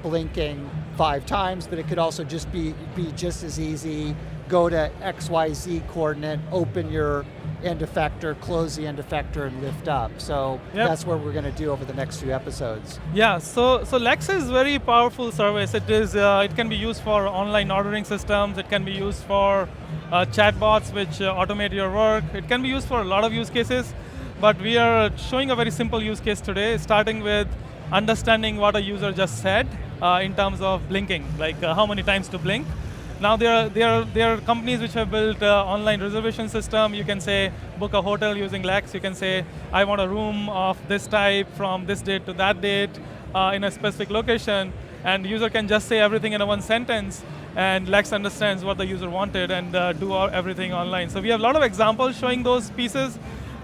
blinking 5 times. But it could also just be just as easy. Go to XYZ coordinate, open your end effector, close the end effector, and lift up. So that's what we're going to do over the next few episodes. Yeah. So Lex is very powerful service. It is. It can be used for online ordering systems. It can be used for chatbots, which automate your work. It can be used for a lot of use cases. But we are showing a very simple use case today, starting with understanding what a user just said in terms of blinking, like how many times to blink. Now there are companies which have built online reservation system. You can say book a hotel using Lex. You can say I want a room of this type from this date to that date in a specific location, and the user can just say everything in a 1 sentence, and Lex understands what the user wanted and do everything online. So we have a lot of examples showing those pieces,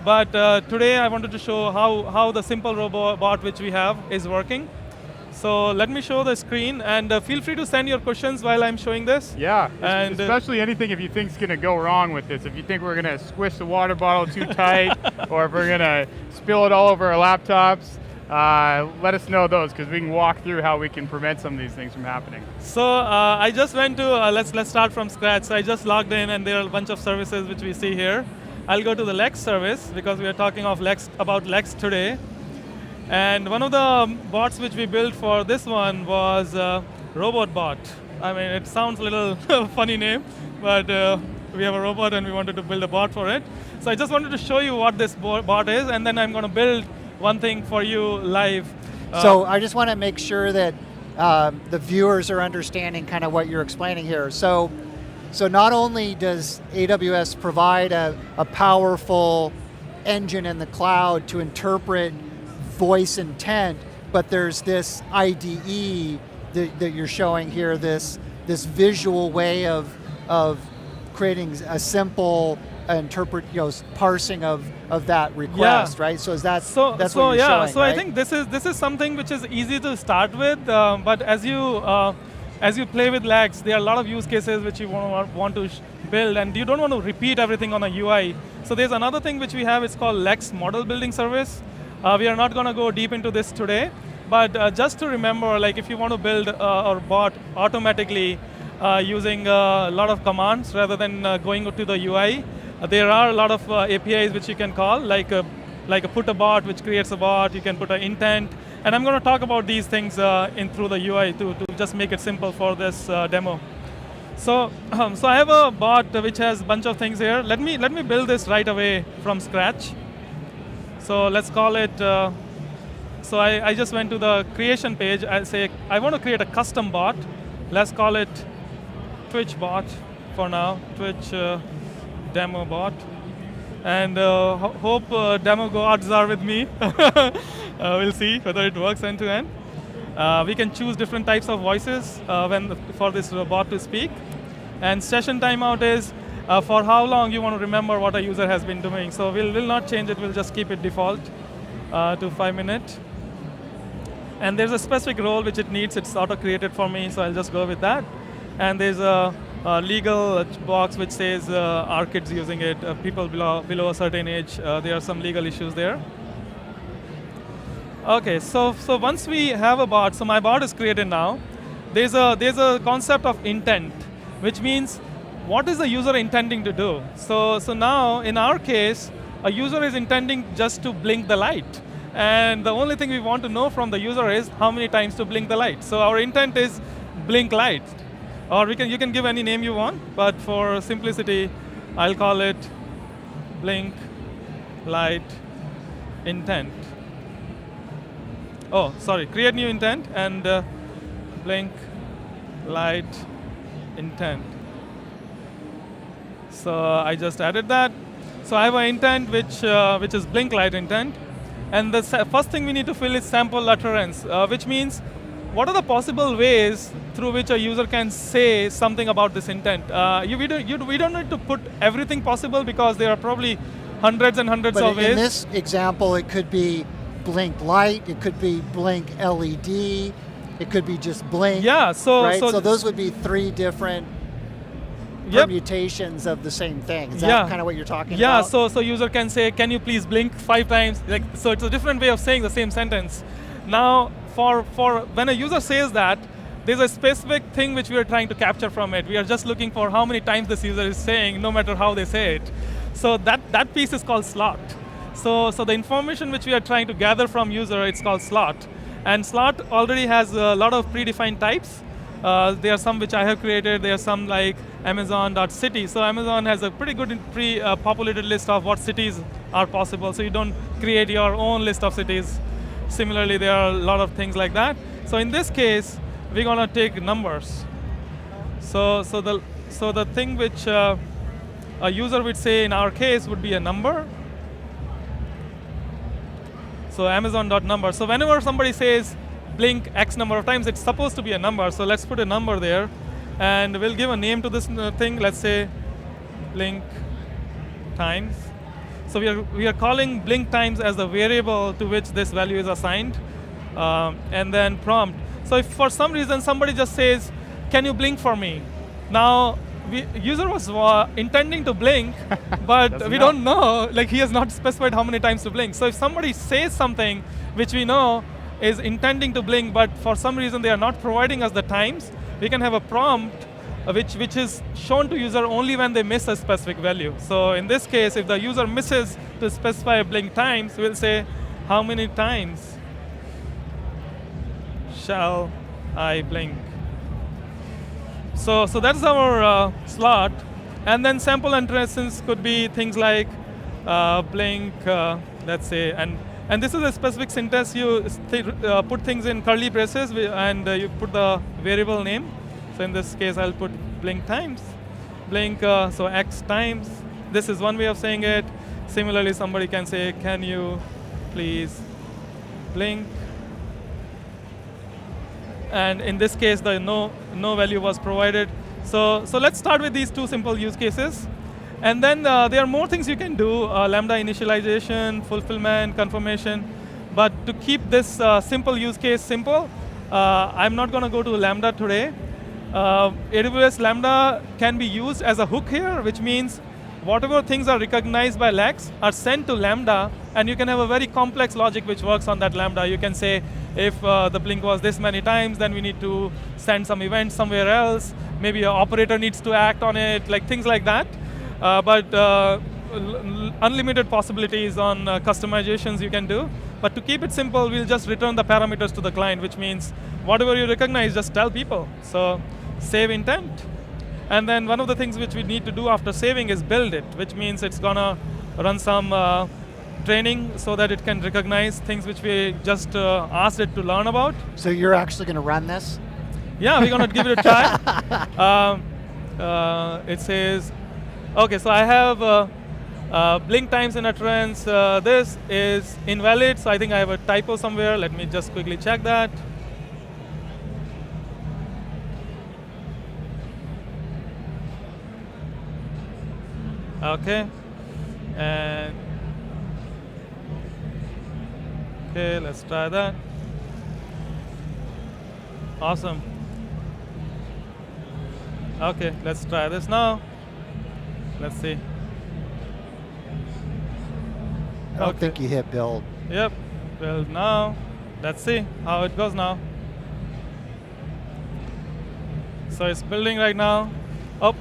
but today I wanted to show how the simple robot which we have is working. So let me show the screen, and feel free to send your questions while I'm showing this. Yeah, and especially anything if you think is going to go wrong with this. If you think we're going to squish the water bottle too tight, or if we're going to spill it all over our laptops, let us know those, because we can walk through how we can prevent some of these things from happening. So I just went to, let's start from scratch. So I just logged in, and there are a bunch of services which we see here. I'll go to the Lex service, because we are talking about Lex today. And one of the bots which we built for this one was Robot Bot. I mean, it sounds a little funny name, but we have a robot and we wanted to build a bot for it. So I just wanted to show you what this bot is, and then I'm going to build one thing for you live. So I just want to make sure that the viewers are understanding kind of what you're explaining here. So not only does AWS provide a powerful engine in the cloud to interpret voice intent, but there's this IDE that you're showing here, this visual way of creating a simple parsing of that request, right? So that's what you're showing, right? I think this is something which is easy to start with, but as you play with Lex, there are a lot of use cases which you want to build, and you don't want to repeat everything on a UI. So there's another thing which we have. It's called Lex Model Building Service. We are not going to go deep into this today, but just to remember, like if you want to build a bot automatically using a lot of commands rather than going to the UI, there are a lot of APIs which you can call, like a put a bot which creates a bot. You can put an intent, and I'm going to talk about these things through the UI to just make it simple for this demo. So I have a bot which has a bunch of things here. Let me build this right away from scratch. So let's call it, so I just went to the creation page. I say, I want to create a custom bot. Let's call it Twitch bot for now, Twitch demo bot. And hope demo gods are with me. We'll see whether it works end to end. We can choose different types of voices for this bot to speak. And session timeout is for how long you want to remember what a user has been doing. So we'll not change it, we'll just keep it default to 5 minutes. And there's a specific role which it needs, it's auto-created for me, so I'll just go with that. And there's a legal box which says are kids using it, people below a certain age, there are some legal issues there. Okay, so once we have a bot, so my bot is created now, there's a concept of intent, which means what is the user intending to do? So now, in our case, a user is intending just to blink the light. And the only thing we want to know from the user is how many times to blink the light. So our intent is blink light. Or you can give any name you want, but for simplicity, I'll call it blink light intent. Oh, sorry, create new intent and blink light intent. So I just added that. So I have an intent which is blink light intent. And the first thing we need to fill is sample utterance, which means what are the possible ways through which a user can say something about this intent? We don't need to put everything possible because there are probably hundreds and hundreds of ways. In this example, it could be blink light, it could be blink LED, it could be just blink. Yeah, so those would be 3 different permutations of the same thing. Is that kind of what you're talking about? Yeah, so user can say, can you please blink 5 times? So it's a different way of saying the same sentence. Now, for when a user says that, there's a specific thing which we are trying to capture from it. We are just looking for how many times this user is saying, no matter how they say it. So that piece is called slot. So the information which we are trying to gather from user, it's called slot. And slot already has a lot of predefined types. There are some which I have created. There are some like Amazon.city. So Amazon has a pretty good pre-populated list of what cities are possible. So you don't create your own list of cities. Similarly, there are a lot of things like that. So in this case, we're gonna take numbers. So the thing which a user would say in our case would be a number. So Amazon.number. So whenever somebody says blink X number of times, it's supposed to be a number. So let's put a number there, and we'll give a name to this thing. Let's say blink times. So we are calling blink times as the variable to which this value is assigned, and then prompt. So if for some reason somebody just says, "Can you blink for me?" Now, user was intending to blink, but we don't know. Like he has not specified how many times to blink. So if somebody says something which we know is intending to blink, but for some reason they are not providing us the times, we can have a prompt which is shown to user only when they miss a specific value. So in this case, if the user misses to specify blink times, we'll say, how many times shall I blink? So that's our slot. And then sample utterances could be things like blink, let's say, and this is a specific syntax. You put things in curly braces and you put the variable name. So in this case, I'll put blink times. Blink, so X times. This is one way of saying it. Similarly, somebody can say, can you please blink? And in this case, the no value was provided. So let's start with these 2 simple use cases. And then there are more things you can do, Lambda initialization, fulfillment, confirmation. But to keep this simple use case simple, I'm not going to go to Lambda today. AWS Lambda can be used as a hook here, which means whatever things are recognized by Lex are sent to Lambda, and you can have a very complex logic which works on that Lambda. You can say, if the blink was this many times, then we need to send some event somewhere else. Maybe an operator needs to act on it, like things like that. But unlimited possibilities on customizations you can do. But to keep it simple, we'll just return the parameters to the client, which means whatever you recognize, just tell people. So save intent. And then one of the things which we need to do after saving is build it, which means it's going to run some training so that it can recognize things which we just asked it to learn about. So you're actually going to run this? Yeah, we're going to give it a try. It says, okay, so I have blink times in utterance. This is invalid, so I think I have a typo somewhere. Let me just quickly check that. Okay, and okay, let's try that. Awesome. Okay, let's try this now. Let's see. I don't think you hit build. Yep, build now. Let's see how it goes now. So it's building right now. Oh,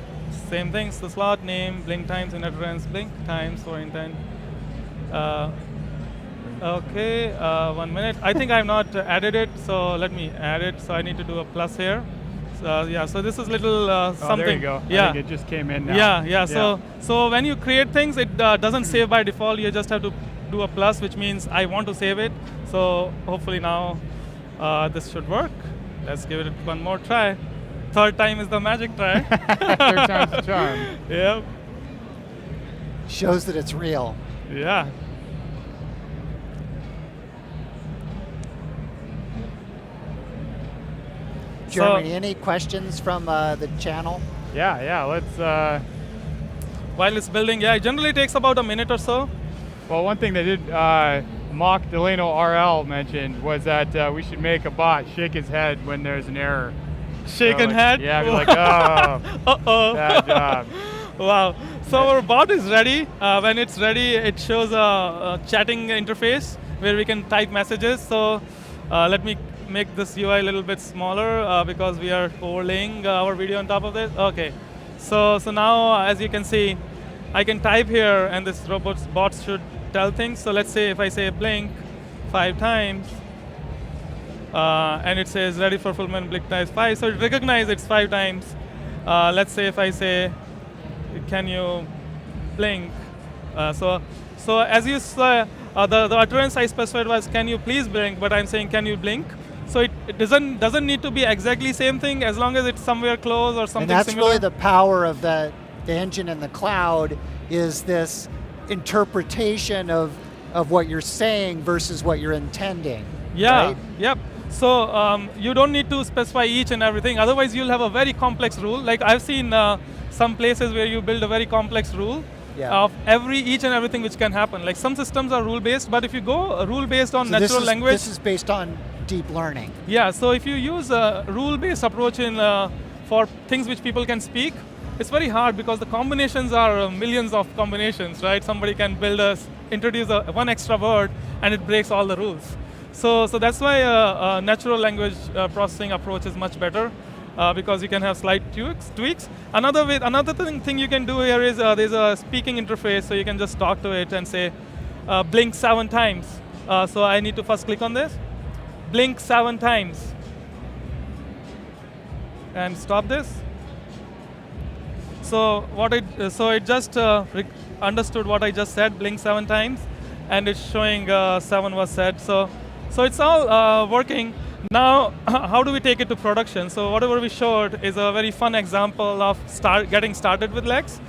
same things, the slot name, blink times in utterance, blink times for intent. Okay, 1 minute. I think I've not added it, so let me add it. So I need to do a plus here. So yeah, so this is little something. Oh, there you go. Yeah. I think it just came in now. Yeah. So when you create things, it doesn't save by default. You just have to do a plus, which means I want to save it. So hopefully now this should work. Let's give it one more try. Third time is the magic try. Third time's the charm. Yep. Shows that it's real. Yeah. Jeremy, any questions from the channel? Yeah. Let's. While it's building, it generally takes about a minute or so. Well, one thing that did Mock Delano RL mentioned was that we should make a bot shake his head when there's an error. Shaken head? Yeah, be like, oh, uh-oh. bad job. Wow. So our bot is ready. When it's ready, it shows a chatting interface where we can type messages. So let me make this UI a little bit smaller because we are overlaying our video on top of this. Okay. So now, as you can see, I can type here, and this bot should tell things. So let's say if I say blink 5 times, and it says ready for fulfillment, blink times 5. So it recognizes it's 5 times. Let's say if I say, can you blink? So as you saw, the utterance I specified was, can you please blink? But I'm saying, can you blink? So it doesn't need to be exactly same thing as long as it's somewhere close or something And that's similar. really the power of the engine in the cloud, is this interpretation of what you're saying versus what you're intending. Yeah, right? Yep. So you don't need to specify each and everything. Otherwise, you'll have a very complex rule. Like I've seen some places where you build a very complex rule of each and everything which can happen. Like some systems are rule-based, but if you go rule-based on natural language. This is based on deep learning. Yeah, so if you use a rule-based approach for things which people can speak, it's very hard because the combinations are millions of combinations, right? Somebody can introduce one extra word and it breaks all the rules. So that's why a natural language processing approach is much better because you can have slight tweaks. Another thing you can do here is there's a speaking interface, so you can just talk to it and say, blink 7 times. So I need to first click on this. Blink 7 times. And stop this. So it just understood what I just said, blink 7 times, and it's showing 7 was said. So it's all working. Now, how do we take it to production? So whatever we showed is a very fun example of getting started with Lex.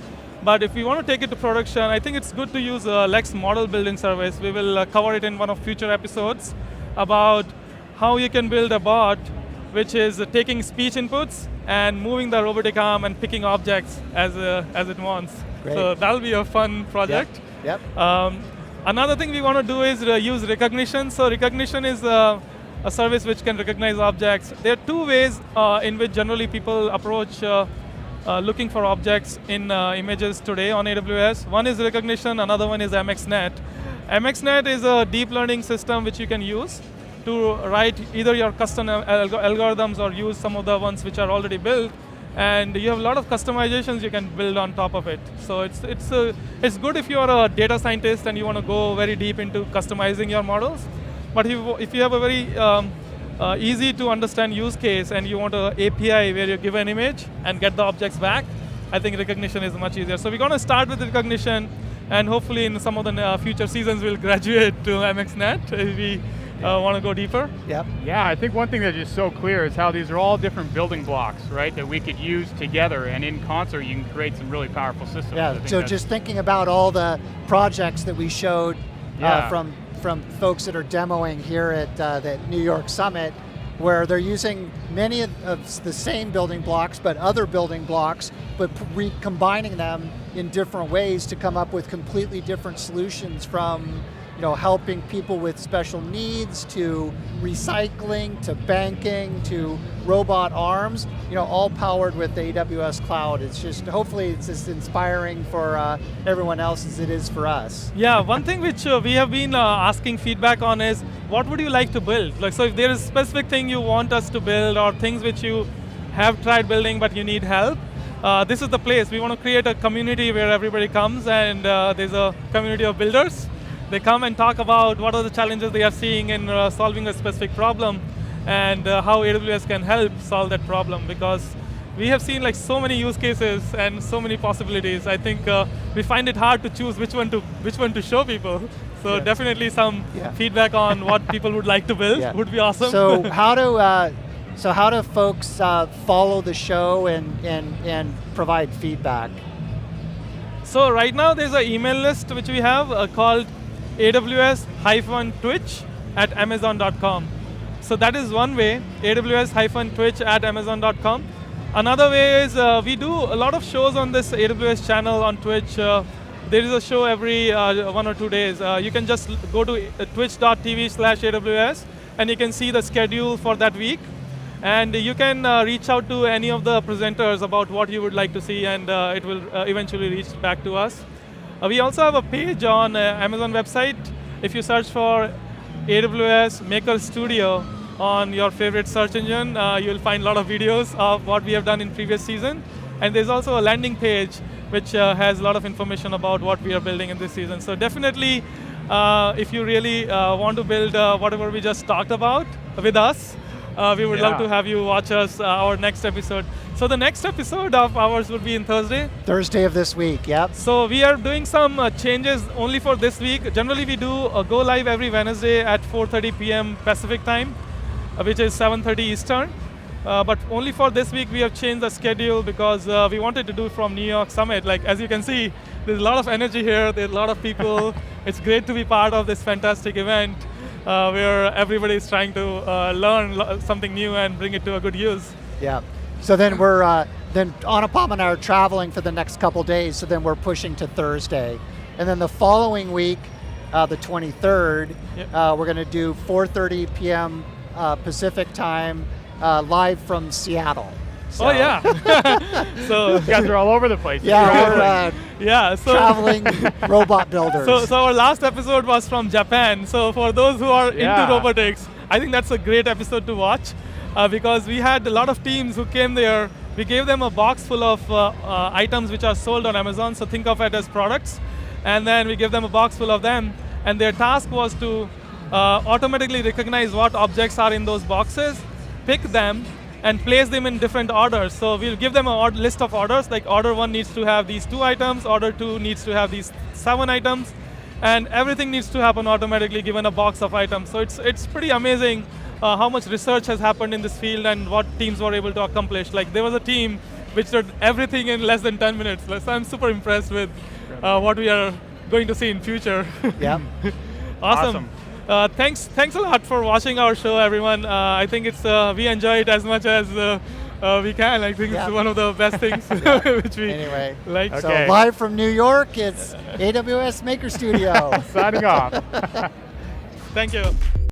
But if we want to take it to production, I think it's good to use a Lex model building service. We will cover it in one of future episodes about how you can build a bot which is taking speech inputs and moving the robotic arm and picking objects as it wants. Great. So that'll be a fun project. Yep. Another thing we want to do is use recognition. So recognition is a service which can recognize objects. There are 2 ways in which generally people approach looking for objects in images today on AWS. One is recognition, another one is MXNet. MXNet is a deep learning system which you can use to write either your custom algorithms or use some of the ones which are already built, and you have a lot of customizations you can build on top of it. So it's good if you are a data scientist and you want to go very deep into customizing your models. But if you have a very easy to understand use case and you want an API where you give an image and get the objects back, I think recognition is much easier. So we're going to start with recognition, and hopefully in some of the future seasons we'll graduate to MXNet if we want to go deeper. Yep. Yeah, I think one thing that's just so clear is how these are all different building blocks, right, that we could use together, and in concert you can create some really powerful systems. Yeah, so just thinking about all the projects that we showed from folks that are demoing here at the New York Summit, where they're using many of the same building blocks, but other building blocks, but combining them in different ways to come up with completely different solutions, from helping people with special needs, to recycling, to banking, to robot arms, all powered with the AWS cloud. It's just, hopefully it's as inspiring for everyone else as it is for us. Yeah, one thing which we have been asking feedback on is, what would you like to build? So if there is a specific thing you want us to build, or things which you have tried building but you need help, this is the place. We want to create a community where everybody comes, and there's a community of builders. They come and talk about what are the challenges they are seeing in solving a specific problem, and how AWS can help solve that problem, because we have seen like so many use cases and so many possibilities. I think we find it hard to choose which one to show people. So definitely some feedback on what people would like to build would be awesome. So how do folks follow the show and provide feedback? So right now there's an email list which we have called AWS-Twitch@Amazon.com. So that is one way, AWS-Twitch@Amazon.com. Another way is we do a lot of shows on this AWS channel on Twitch. There is a show every 1 or 2 days. You can just go to twitch.tv/AWS and you can see the schedule for that week. And you can reach out to any of the presenters about what you would like to see, and it will eventually reach back to us. We also have a page on Amazon website. If you search for AWS Maker Studio on your favorite search engine, you'll find a lot of videos of what we have done in previous season. And there's also a landing page which has a lot of information about what we are building in this season. So definitely, if you really want to build whatever we just talked about with us, we would love to have you watch us our next episode. So the next episode of ours would be in Thursday. Thursday of this week, yep. So we are doing some changes only for this week. Generally we do go live every Wednesday at 4:30 p.m. Pacific time, which is 7:30 Eastern. But only for this week we have changed the schedule because we wanted to do from New York Summit. Like as you can see, there's a lot of energy here, there's a lot of people. It's great to be part of this fantastic event. Where everybody is trying to learn something new and bring it to a good use. Yeah. So then then Anupam and I are traveling for the next couple days, so then we're pushing to Thursday. And then the following week, the 23rd, we're going to do 4:30 p.m. Pacific time, live from Seattle. So. Oh yeah. So you guys are all over the place. Yeah, we're so traveling robot builders. So our last episode was from Japan. So for those who are into robotics, I think that's a great episode to watch because we had a lot of teams who came there. We gave them a box full of items which are sold on Amazon. So think of it as products, and then we gave them a box full of them. And their task was to automatically recognize what objects are in those boxes, pick them, and place them in different orders. So we'll give them a list of orders, like order 1 needs to have these 2 items, order 2 needs to have these 7 items, and everything needs to happen automatically given a box of items. So it's pretty amazing how much research has happened in this field and what teams were able to accomplish. Like there was a team which did everything in less than 10 minutes. So I'm super impressed with what we are going to see in future. Yeah. Awesome. Thanks a lot for watching our show, everyone. I think it's we enjoy it as much as we can. I think it's one of the best things which we like. So live from New York, it's AWS Maker Studio. Signing off. Thank you.